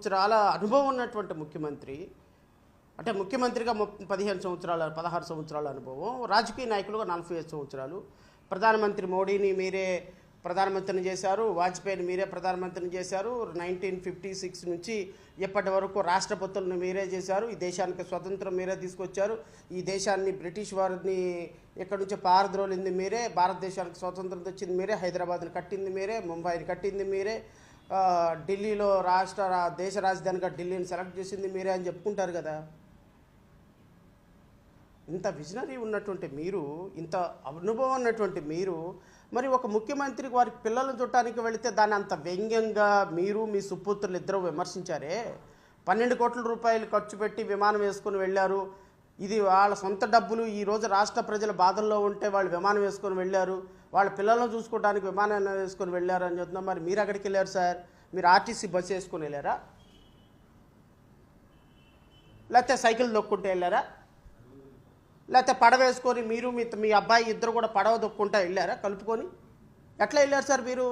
సంవత్సరాల అనుభవం ఉన్నటువంటి ముఖ్యమంత్రి, అంటే ముఖ్యమంత్రిగా 15 సంవత్సరాల 16 సంవత్సరాల అనుభవం, రాజకీయ నాయకులుగా 45 సంవత్సరాలు, ప్రధానమంత్రి మోడీని మీరే ప్రధానమంత్రిని చేశారు, వాజ్పేయిని మీరే ప్రధానమంత్రిని చేశారు, 1956 నుంచి ఇప్పటి వరకు రాష్ట్రపతులను మీరే చేశారు, ఈ దేశానికి స్వతంత్రం మీరే తీసుకొచ్చారు, ఈ దేశాన్ని బ్రిటిష్ వారిని ఇక్కడ నుంచి పారద్రోలింది మీరే, భారతదేశానికి స్వతంత్రం తెచ్చింది మీరే, హైదరాబాద్ని కట్టింది మీరే, ముంబైని కట్టింది మీరే, ఢిల్లీలో దేశ రాజధానిగా ఢిల్లీని సెలెక్ట్ చేసింది మీరే అని చెప్పుకుంటారు కదా. ఇంత విజనరీ ఉన్నటువంటి మీరు, ఇంత అనుభవం ఉన్నటువంటి మీరు, మరి ఒక ముఖ్యమంత్రి వారికి పిల్లలను చుట్టానికి వెళితే దాన్ని అంత వ్యంగ్యంగా మీరు మీ సుపుత్రులు ఇద్దరు విమర్శించారే. 12 కోట్ల రూపాయలు ఖర్చు పెట్టి విమానం వేసుకొని వెళ్ళారు, ఇది వాళ్ళ సొంత డబ్బులు, ఈరోజు రాష్ట్ర ప్రజల బాధల్లో ఉంటే వాళ్ళు విమానం వేసుకొని వెళ్ళారు, వాళ్ళ పిల్లలను చూసుకోవడానికి విమానం వేసుకొని వెళ్ళారు అని చెప్తున్నా. మరి మీరు ఎక్కడికి వెళ్ళారు సార్? మీరు ఆర్టీసీ బస్సు వేసుకొని వెళ్ళారా, లేకపోతే సైకిల్ దొక్కుంటే వెళ్ళారా, లేకపోతే పడవ వేసుకొని మీరు మీ అబ్బాయి ఇద్దరు కూడా పడవ దొక్కుంటా వెళ్ళారా కలుపుకొని? ఎట్లా వెళ్ళారు సార్ మీరు?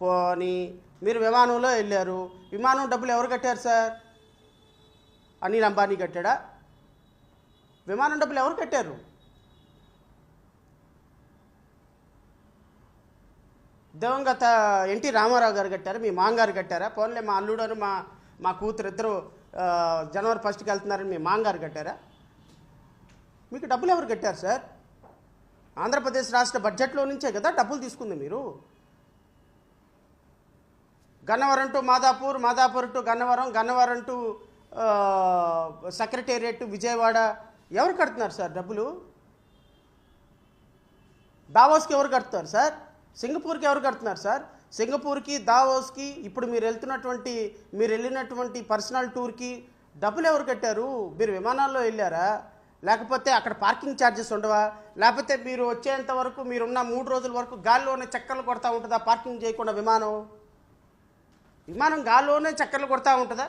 పోనీ మీరు విమానంలో వెళ్ళారు, విమానం డబ్బులు ఎవరు కట్టారు సార్? అనిల్ అంబానీ కట్టాడా? విమానం డబ్బులు ఎవరు కట్టారు? దివంగత ఎన్టీ రామారావు గారు కట్టారా? మీ మాంగారు కట్టారా? పోన్లే మా అల్లుడు మా కూతురు ఇద్దరు జనవరి 1కి వెళ్తున్నారని మీ మాంగారు కట్టారా? మీకు డబ్బులు ఎవరు కట్టారు సార్? ఆంధ్రప్రదేశ్ రాష్ట్ర బడ్జెట్లో నుంచే కదా డబ్బులు తీసుకుంది మీరు. Gannavaram to Madhapur, Madhapur to Gannavaram, Gannavaram to secretariat Vijayawada ఎవరు కడుతున్నారు సార్ డబ్బులు? దావోస్కి ఎవరు కడుతున్నారు సార్? సింగపూర్కి ఎవరు కడుతున్నారు సార్? సింగపూర్కి, దావోస్కి, ఇప్పుడు మీరు వెళ్ళినటువంటి పర్సనల్ టూర్కి డబ్బులు ఎవరు కట్టారు? మీరు విమానాల్లో వెళ్ళారా? లేకపోతే అక్కడ పార్కింగ్ ఛార్జెస్ ఉండవా? లేకపోతే మీరు వచ్చేంత వరకు మీరున్న 3 రోజుల వరకు గాల్లోనే చక్కర్లు కొడతా ఉంటుందా పార్కింగ్ చేయకుండా? విమానం గాల్లోనే చక్కర్లు కొడతా ఉంటుందా?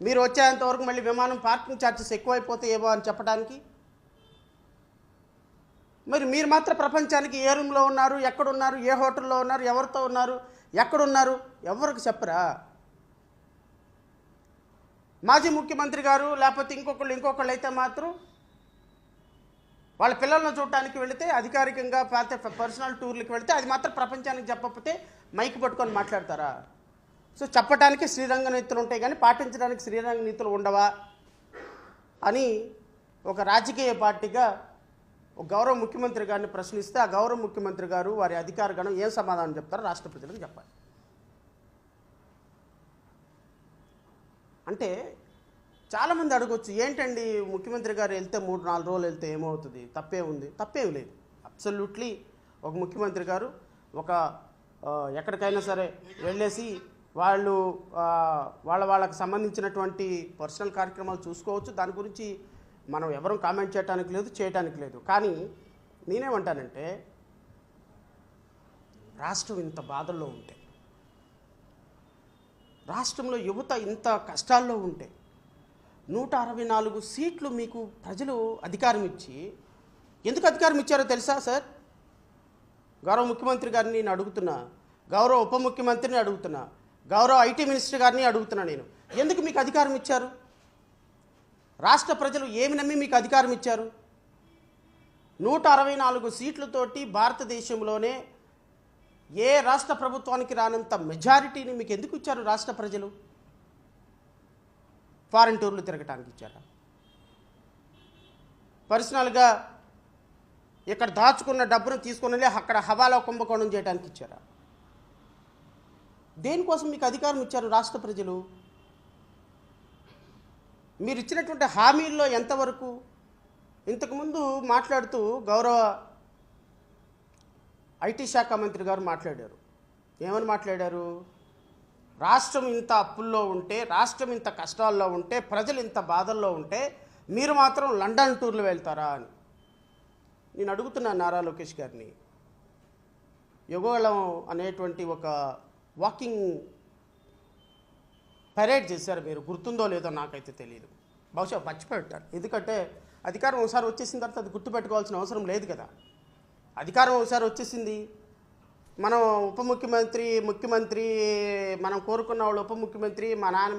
మీరు వచ్చేంత వరకు మళ్ళీ విమానం పార్కింగ్ ఛార్జెస్ ఎక్కువైపోతాయేమో అని చెప్పడానికి. మరి మీరు మాత్రం ప్రపంచానికి ఏ రూమ్లో ఉన్నారు, ఎక్కడున్నారు, ఏ హోటల్లో ఉన్నారు, ఎవరితో ఉన్నారు, ఎక్కడున్నారు ఎవరికి చెప్పరా? మాజీ ముఖ్యమంత్రి గారు లేకపోతే ఇంకొకళ్ళు అయితే మాత్రం వాళ్ళ పిల్లలను చూడటానికి వెళితే, అధికారికంగా పర్సనల్ టూర్లకు వెళితే అది మాత్రం ప్రపంచానికి చెప్పకపోతే మైక్ పట్టుకొని మాట్లాడతారా? సో చెప్పడానికి శ్రీరంగ నీతులు ఉంటాయి కానీ పాటించడానికి శ్రీరంగ నీతులు ఉండవా అని ఒక రాజకీయ పార్టీగా ఒక గౌరవ ముఖ్యమంత్రి గారిని ప్రశ్నిస్తే ఆ గౌరవ ముఖ్యమంత్రి గారు వారి అధికార గణం ఏం సమాధానం చెప్తారో రాష్ట్ర ప్రజలకు చెప్పాలి. అంటే చాలామంది అడగొచ్చు, ఏంటండి ముఖ్యమంత్రి గారు వెళ్తే 3-4 రోజులు వెళ్తే ఏమవుతుంది, తప్పే ఉంది? తప్పేం లేదు. అబ్సల్యూట్లీ ఒక ముఖ్యమంత్రి గారు ఎక్కడికైనా సరే వెళ్ళేసి వాళ్ళకి సంబంధించినటువంటి పర్సనల్ కార్యక్రమాలు చూసుకోవచ్చు. దాని గురించి మనం ఎవరూ కామెంట్ చేయడానికి లేదు. కానీ నేనేమంటానంటే, రాష్ట్రం ఇంత బాధల్లో ఉంటే, రాష్ట్రంలో యువత ఇంత కష్టాల్లో ఉంటే, 164 సీట్లు మీకు ప్రజలు అధికారం ఇచ్చి, ఎందుకు అధికారం ఇచ్చారో తెలుసా సార్? గౌరవ ముఖ్యమంత్రి గారిని నేను అడుగుతున్నా, గౌరవ ఉప ముఖ్యమంత్రిని అడుగుతున్నా, గౌరవ ఐటీ మినిస్టర్ గారిని అడుగుతున్నా, నేను ఎందుకు మీకు అధికారం ఇచ్చారు? రాష్ట్ర ప్రజలు ఏమి నమ్మి మీకు అధికారం ఇచ్చారు? 164 సీట్లతోటి భారతదేశంలోనే ఏ రాష్ట్ర ప్రభుత్వానికి రానంత మెజారిటీని మీకు ఎందుకు ఇచ్చారు రాష్ట్ర ప్రజలు? ఫారెన్ టూర్లు తిరగటానికి ఇచ్చారా? పర్సనల్గా ఇక్కడ దాచుకున్న డబ్బును తీసుకుని అక్కడ హవాలా కుంభకోణం చేయడానికి ఇచ్చారా? దేనికోసం మీకు అధికారం ఇచ్చారు రాష్ట్ర ప్రజలు? మీరు ఇచ్చినటువంటి హామీల్లో ఎంతవరకు? ఇంతకుముందు మాట్లాడుతూ గౌరవ ఐటీ శాఖ మంత్రి గారు మాట్లాడారు. ఏమని మాట్లాడారు? రాష్ట్రం ఇంత అప్పుల్లో ఉంటే, రాష్ట్రం ఇంత కష్టాల్లో ఉంటే, ప్రజలు ఇంత బాధల్లో ఉంటే మీరు మాత్రం లండన్ టూర్లు వెళ్తారా అని నేను అడుగుతున్నాను నారా లోకేష్ గారిని. యుగళం అనేటువంటి ఒక వాకింగ్ పరేడ్ చేశారు, మీరు గుర్తుందో లేదో నాకైతే తెలియదు, బహుశా మర్చిపోయారు. ఎందుకంటే అధికారం ఒకసారి వచ్చేసిన తర్వాత అది గుర్తుపెట్టుకోవాల్సిన అవసరం లేదు కదా. అధికారం ఒకసారి వచ్చేసింది, మనం ఉప ముఖ్యమంత్రి ముఖ్యమంత్రి మనం కోరుకున్న వాళ్ళు ఉప ముఖ్యమంత్రి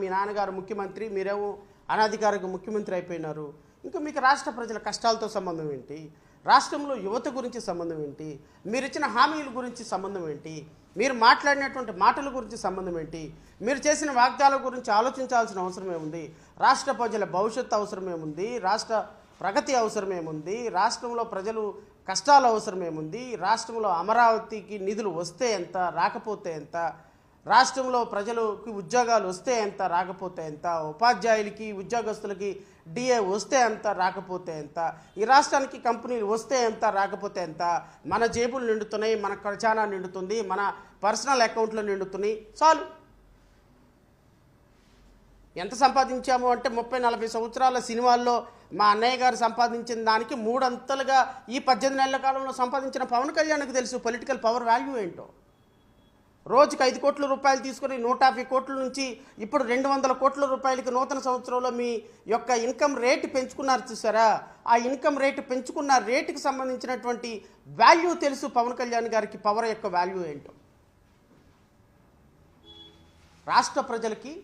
మీ నాన్నగారు ముఖ్యమంత్రి, మీరేమో అనాధికారిక ముఖ్యమంత్రి అయిపోయినారు. ఇంకా మీకు రాష్ట్ర ప్రజల కష్టాలతో సంబంధం ఏంటి? రాష్ట్రంలో యువత గురించి సంబంధం ఏంటి? మీరు ఇచ్చిన హామీల గురించి సంబంధం ఏంటి? మీరు మాట్లాడినటువంటి మాటల గురించి సంబంధం ఏంటి? మీరు చేసిన వాగ్దానాల గురించి ఆలోచించాల్సిన అవసరం ఏముంది? రాష్ట్ర ప్రజల భవిష్యత్తు అవసరం ఏముంది? రాష్ట్ర ప్రగతి అవసరం ఏముంది? రాష్ట్రంలో ప్రజలు కష్టాల అవసరం ఏముంది? రాష్ట్రంలో అమరావతికి నిధులు వస్తే ఎంత, రాకపోతే ఎంత? రాష్ట్రంలో ప్రజలకి ఉద్యోగాలు వస్తే ఎంత, రాకపోతే ఎంత? ఉపాధ్యాయులకి ఉద్యోగస్తులకి డిఏ వస్తే ఎంత, రాకపోతే ఎంత? ఈ రాష్ట్రానికి కంపెనీలు వస్తే ఎంత, రాకపోతే ఎంత? మన జేబులు నిండుతున్నాయి, మన ఖజానా నిండుతుంది, మన పర్సనల్ అకౌంట్లు నిండుతున్నాయి, చాలు. ఎంత సంపాదించాము అంటే 30-40 సంవత్సరాల సినిమాల్లో మా అన్నయ్య గారు సంపాదించిన దానికి 3 అంతలుగా ఈ 18 నెలల కాలంలో సంపాదించిన పవన్ కళ్యాణ్కి తెలుసు పొలిటికల్ పవర్ వాల్యూ ఏంటో. రోజుకి 5 కోట్ల రూపాయలు తీసుకుని 150 కోట్ల నుంచి ఇప్పుడు 200 కోట్ల రూపాయలకి నూతన సంవత్సరంలో మీ యొక్క ఇన్కమ్ రేటు పెంచుకున్నారు చూసారా? ఆ ఇన్కమ్ రేటు పెంచుకున్న రేటుకి సంబంధించినటువంటి వాల్యూ తెలుసు పవన్ కళ్యాణ్ గారికి, పవర్ యొక్క వాల్యూ ఏంటో. రాష్ట్ర ప్రజలకి